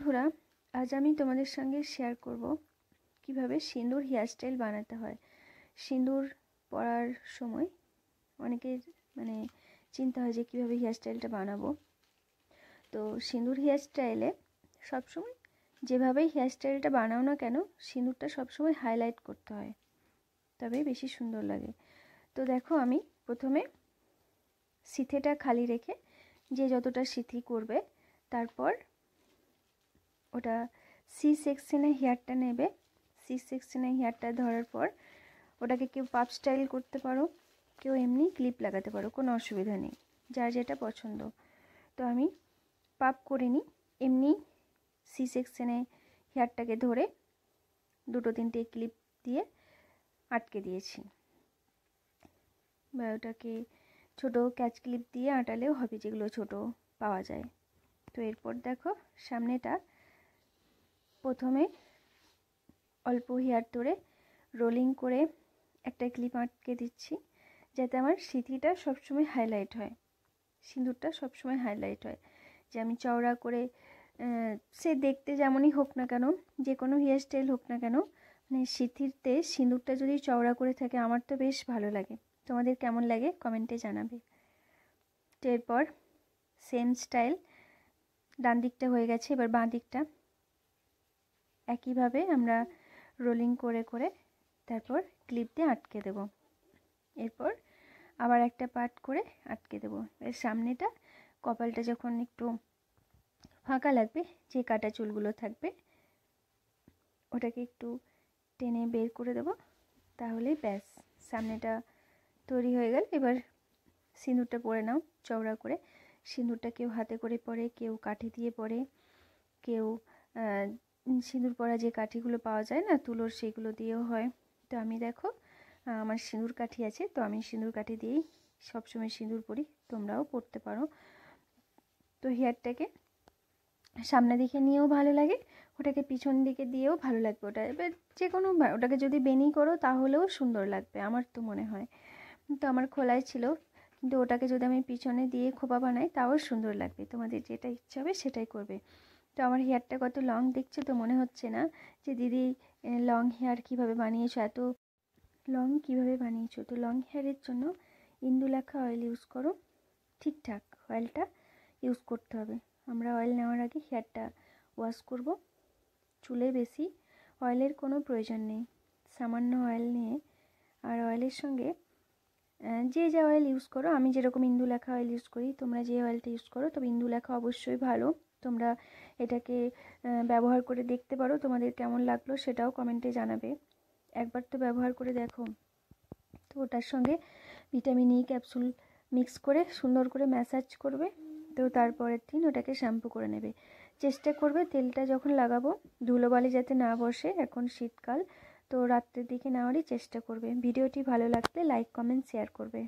বন্ধুরা, আজ আমি তোমাদের সঙ্গে শেয়ার করব কিভাবে সিঁদুর হেয়ারস্টাইল বানাতে হয়। সিঁদুর পরার সময় অনেকের চিন্তা হয় যে কীভাবে হেয়ারস্টাইলটা বানাবো। তো সিঁদুর হেয়ারস্টাইলে সবসময় যেভাবেই হেয়ারস্টাইলটা বানাও না কেন, সিঁদুরটা সবসময় হাইলাইট করতে হয়, তবেই বেশি সুন্দর লাগে। তো দেখো, আমি প্রথমে সিথেটা খালি রেখে যে যতটা সিথি করবে, তারপর ওটা সি সেকশনে হেয়ারটা নেবে। সি সেকশনে হেয়ারটা ধরার পর ওটাকে কেউ পাপ স্টাইল করতে পারো, কেউ এমনি ক্লিপ লাগাতে পারো, কোনো অসুবিধা নেই, যার যেটা পছন্দ। তো আমি পাপ করিনি, এমনি সি সেকশনে হেয়ারটাকে ধরে দুটো তিনটে ক্লিপ দিয়ে আটকে দিয়েছি, বা ওটাকে ছোটো ক্যাচ ক্লিপ দিয়ে আটালেও হবে, যেগুলো ছোটো পাওয়া যায়। তো এরপর দেখো, সামনেটা প্রথমে অল্প হেয়ার ধরে রোলিং করে একটা ক্লিপ আটকে দিচ্ছি, যাতে আমার সিঁথিটা সবসময় হাইলাইট হয়, সিঁদুরটা সবসময় হাইলাইট হয়। যে আমি চওড়া করে, সে দেখতে যেমনই হোক না কেন, যে কোনো হেয়ারস্টাইল হোক না কেন, সিঁথিতে সিঁদুরটা যদি চওড়া করে থাকে, আমার তো বেশ ভালো লাগে। তোমাদের কেমন লাগে কমেন্টে জানাবে। তো এরপর সেম স্টাইল, ডান দিকটা হয়ে গেছে, এবার বাঁ দিকটা একইভাবে আমরা রোলিং করে করে তারপর ক্লিপ দিয়ে আটকে দেব। এরপর আবার একটা পার্ট করে আটকে দেব। এর সামনেটা, কপালটা যখন একটু ফাঁকা লাগবে, যে কাটা চুলগুলো থাকবে ওটাকে একটু টেনে বের করে দেব, তাহলেই ব্যাস সামনেটা তৈরি হয়ে গেল। এবার সিঁদুরটা পরে নাও চওড়া করে। সিঁদুরটা কেউ হাতে করে পরে, কেউ কাঠি দিয়ে পরে, কেউ সিঁদুর পরা যে কাঠিগুলো পাওয়া যায় না তুলোর, সেগুলো দিয়েও হয়। তো আমি দেখো, আমার সিঁদুর কাঠি আছে, তো আমি সিঁদুর কাঠি দিয়েই সবসময় সিঁদুর পরি, তোমরাও পরতে পারো। তো হেয়ারটাকে সামনের দিকে নিয়েও ভালো লাগে, ওটাকে পিছন দিকে দিয়েও ভালো লাগবে। ওটা এবার যে কোনো, ওটাকে যদি বেনি করো তাহলেও সুন্দর লাগবে, আমার তো মনে হয়। তো আমার খোলাই ছিল, কিন্তু ওটাকে যদি আমি পিছনে দিয়ে খোপা বানাই তাও সুন্দর লাগবে। তোমাদের যেটা ইচ্ছা হবে সেটাই করবে। তো আমার হেয়ারটা কত লং দেখছো, তো মনে হচ্ছে না যে দিদি লং হেয়ার কীভাবে বানিয়েছো, এত লং কীভাবে বানিয়েছো। তো লং হেয়ারের জন্য ইন্দুলেখা অয়েল ইউজ করো, ঠিকঠাক অয়েলটা ইউজ করতে হবে। আমরা অয়েল নেওয়ার আগে হেয়ারটা ওয়াশ করব। চুলে বেশি অয়েলের কোনো প্রয়োজন নেই, সামান্য অয়েল নিয়ে, আর অয়েলের সঙ্গে যে যা অয়েল ইউজ করো, আমি যেরকম ইন্দুলেখা অয়েল ইউজ করি, তোমরা যে অয়েলটা ইউজ করো, তবে ইন্দুলেখা অবশ্যই ভালো। তোমরা এটাকে ব্যবহার করে দেখতে পারো, তোমাদের কেমন লাগলো সেটাও কমেন্টে জানাবে। একবার তো ব্যবহার করে দেখো। তো ওটার সঙ্গে ভিটামিন ই ক্যাপসুল মিক্স করে সুন্দর করে ম্যাসাজ করবে। তো তারপরের দিন ওটাকে শ্যাম্পু করে নেবে। চেষ্টা করবে তেলটা যখন লাগাবো ধুলোবালি যাতে না বসে, এখন শীতকাল, তো রাত্রের দিকে নেওয়ারই চেষ্টা করবে। ভিডিওটি ভালো লাগলে লাইক, কমেন্ট, শেয়ার করবে।